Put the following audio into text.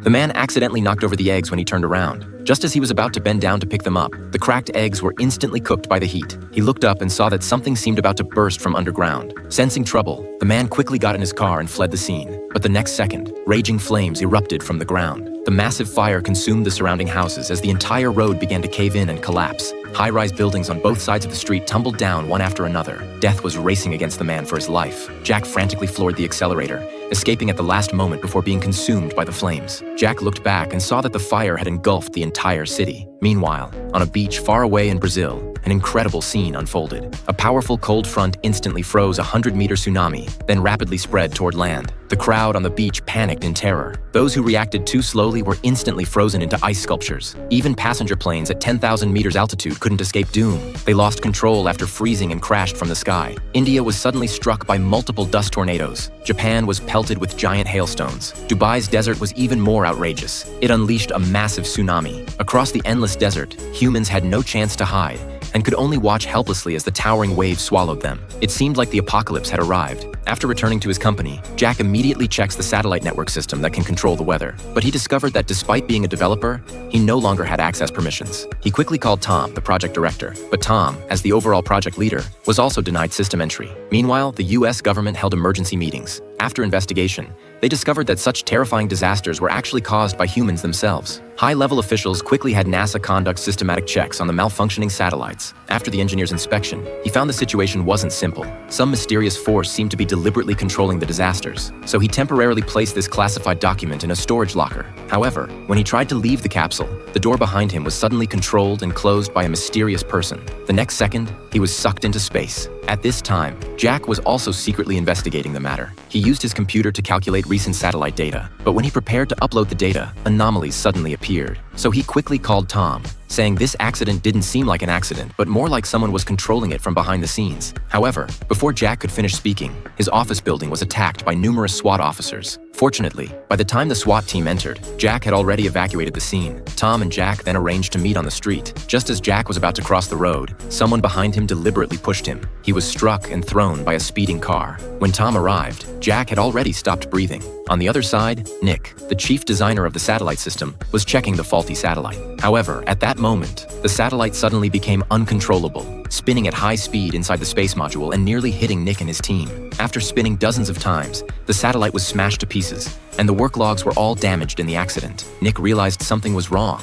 The man accidentally knocked over the eggs when he turned around. Just as he was about to bend down to pick them up, the cracked eggs were instantly cooked by the heat. He looked up and saw that something seemed about to burst from underground. Sensing trouble, the man quickly got in his car and fled the scene. But the next second, raging flames erupted from the ground. The massive fire consumed the surrounding houses as the entire road began to cave in and collapse. High-rise buildings on both sides of the street tumbled down one after another. Death was racing against the man for his life. Jack frantically floored the accelerator, escaping at the last moment before being consumed by the flames. Jack looked back and saw that the fire had engulfed the entire city. Meanwhile, on a beach far away in Brazil, an incredible scene unfolded. A powerful cold front instantly froze a 100-meter tsunami, then rapidly spread toward land. The crowd on the beach panicked in terror. Those who reacted too slowly were instantly frozen into ice sculptures. Even passenger planes at 10,000 meters altitude couldn't escape doom. They lost control after freezing and crashed from the sky. India was suddenly struck by multiple dust tornadoes. Japan was pelted with giant hailstones. Dubai's desert was even more outrageous. It unleashed a massive tsunami. Across the endless desert, humans had no chance to hide and could only watch helplessly as the towering waves swallowed them. It seemed like the apocalypse had arrived. After returning to his company, Jack immediately checks the satellite network system that can control the weather. But he discovered that despite being a developer, he no longer had access permissions. He quickly called Tom, the project director, but Tom, as the overall project leader, was also denied system entry. Meanwhile, the US government held emergency meetings. After investigation, they discovered that such terrifying disasters were actually caused by humans themselves. High-level officials quickly had NASA conduct systematic checks on the malfunctioning satellites. After the engineer's inspection, he found the situation wasn't simple. Some mysterious force seemed to be deliberately controlling the disasters, so he temporarily placed this classified document in a storage locker. However, when he tried to leave the capsule, the door behind him was suddenly controlled and closed by a mysterious person. The next second, he was sucked into space. At this time, Jack was also secretly investigating the matter. He used his computer to calculate recent satellite data, but when he prepared to upload the data, anomalies suddenly appeared. So he quickly called Tom, saying this accident didn't seem like an accident, but more like someone was controlling it from behind the scenes. However, before Jack could finish speaking, his office building was attacked by numerous SWAT officers. Fortunately, by the time the SWAT team entered, Jack had already evacuated the scene. Tom and Jack then arranged to meet on the street. Just as Jack was about to cross the road, someone behind him deliberately pushed him. He was struck and thrown by a speeding car. When Tom arrived, Jack had already stopped breathing. On the other side, Nick, the chief designer of the satellite system, was checking the faulty satellite. However, at that moment, the satellite suddenly became uncontrollable, spinning at high speed inside the space module and nearly hitting Nick and his team. After spinning dozens of times, the satellite was smashed to pieces, and the work logs were all damaged in the accident. Nick realized something was wrong.